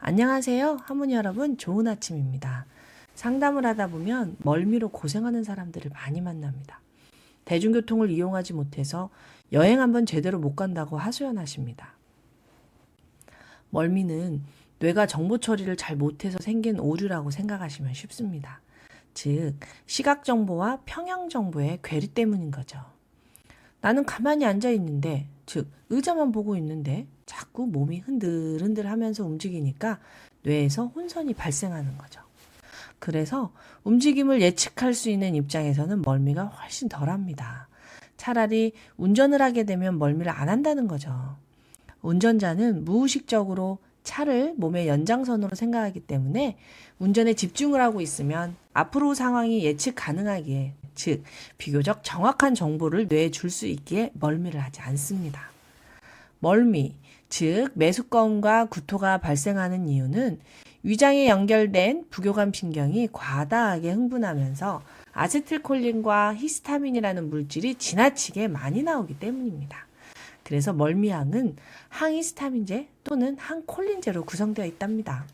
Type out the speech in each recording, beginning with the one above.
안녕하세요. 할머니 여러분, 좋은 아침입니다. 상담을 하다 보면 멀미로 고생하는 사람들을 많이 만납니다. 대중교통을 이용하지 못해서 여행 한번 제대로 못 간다고 하소연하십니다. 멀미는 뇌가 정보 처리를 잘 못해서 생긴 오류라고 생각하시면 쉽습니다. 즉, 시각 정보와 평형 정보의 괴리 때문인 거죠. 나는 가만히 앉아 있는데, 즉, 의자만 보고 있는데 자꾸 몸이 흔들흔들 하면서 움직이니까 뇌에서 혼선이 발생하는 거죠. 그래서 움직임을 예측할 수 있는 입장에서는 멀미가 훨씬 덜합니다. 차라리 운전을 하게 되면 멀미를 안 한다는 거죠. 운전자는 무의식적으로 차를 몸의 연장선으로 생각하기 때문에 운전에 집중을 하고 있으면 앞으로 상황이 예측 가능하기에, 즉 비교적 정확한 정보를 뇌에 줄 수 있기에 멀미를 하지 않습니다. 멀미, 즉 메숙거움과 구토가 발생하는 이유는 위장에 연결된 부교감 신경이 과다하게 흥분하면서 아세틸콜린과 히스타민이라는 물질이 지나치게 많이 나오기 때문입니다. 그래서 멀미향은 항히스타민제 또는 항콜린제로 구성되어 있답니다.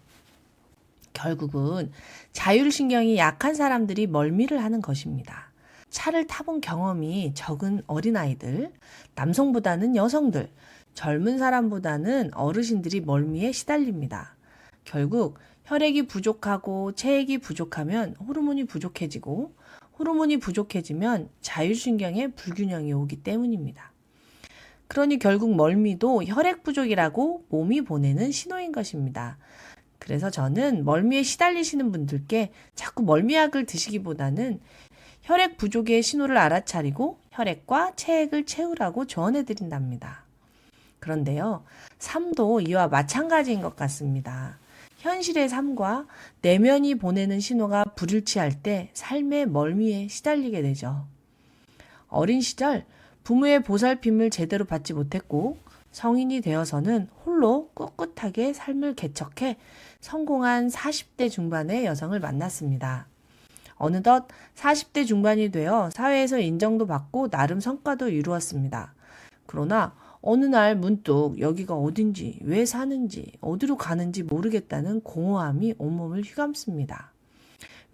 결국은 자율신경이 약한 사람들이 멀미를 하는 것입니다. 차를 타본 경험이 적은 어린아이들, 남성보다는 여성들, 젊은 사람보다는 어르신들이 멀미에 시달립니다. 결국 혈액이 부족하고 체액이 부족하면 호르몬이 부족해지고, 호르몬이 부족해지면 자율신경에 불균형이 오기 때문입니다. 그러니 결국 멀미도 혈액 부족이라고 몸이 보내는 신호인 것입니다. 그래서 저는 멀미에 시달리시는 분들께 자꾸 멀미약을 드시기보다는 혈액 부족의 신호를 알아차리고 혈액과 체액을 채우라고 조언해 드린답니다. 그런데요, 삶도 이와 마찬가지인 것 같습니다. 현실의 삶과 내면이 보내는 신호가 불일치할 때 삶의 멀미에 시달리게 되죠. 어린 시절 부모의 보살핌을 제대로 받지 못했고 성인이 되어서는 홀로 꿋꿋하게 삶을 개척해 성공한 40대 중반의 여성을 만났습니다. 어느덧 40대 중반이 되어 사회에서 인정도 받고 나름 성과도 이루었습니다. 그러나 어느 날 문득 여기가 어딘지, 왜 사는지, 어디로 가는지 모르겠다는 공허함이 온몸을 휘감습니다.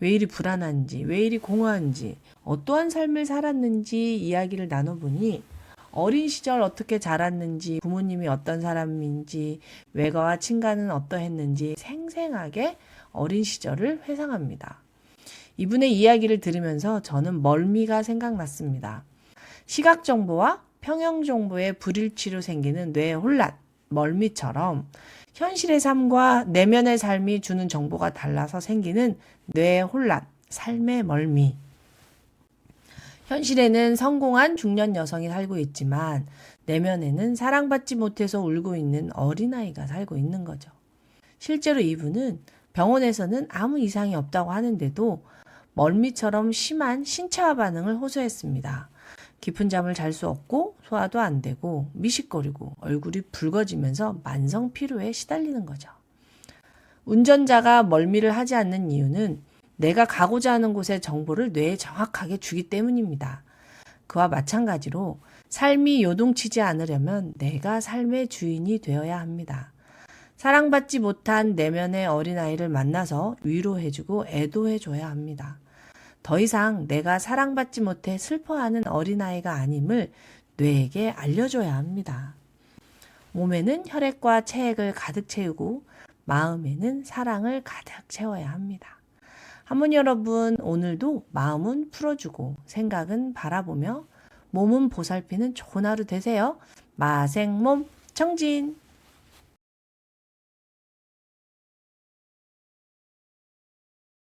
왜 이리 불안한지, 왜 이리 공허한지, 어떠한 삶을 살았는지 이야기를 나눠보니 어린 시절 어떻게 자랐는지, 부모님이 어떤 사람인지, 외가와 친가는 어떠했는지 생생하게 어린 시절을 회상합니다. 이분의 이야기를 들으면서 저는 멀미가 생각났습니다. 시각 정보와 평형 정보의 불일치로 생기는 뇌의 혼란, 멀미처럼 현실의 삶과 내면의 삶이 주는 정보가 달라서 생기는 뇌의 혼란, 삶의 멀미. 현실에는 성공한 중년 여성이 살고 있지만 내면에는 사랑받지 못해서 울고 있는 어린아이가 살고 있는 거죠. 실제로 이분은 병원에서는 아무 이상이 없다고 하는데도 멀미처럼 심한 신체화 반응을 호소했습니다. 깊은 잠을 잘 수 없고 소화도 안 되고 미식거리고 얼굴이 붉어지면서 만성 피로에 시달리는 거죠. 운전자가 멀미를 하지 않는 이유는 내가 가고자 하는 곳의 정보를 뇌에 정확하게 주기 때문입니다. 그와 마찬가지로 삶이 요동치지 않으려면 내가 삶의 주인이 되어야 합니다. 사랑받지 못한 내면의 어린아이를 만나서 위로해주고 애도해줘야 합니다. 더 이상 내가 사랑받지 못해 슬퍼하는 어린아이가 아님을 뇌에게 알려줘야 합니다. 몸에는 혈액과 체액을 가득 채우고 마음에는 사랑을 가득 채워야 합니다. 할머니 여러분, 오늘도 마음은 풀어주고 생각은 바라보며 몸은 보살피는 좋은 하루 되세요. 마생몸 청진!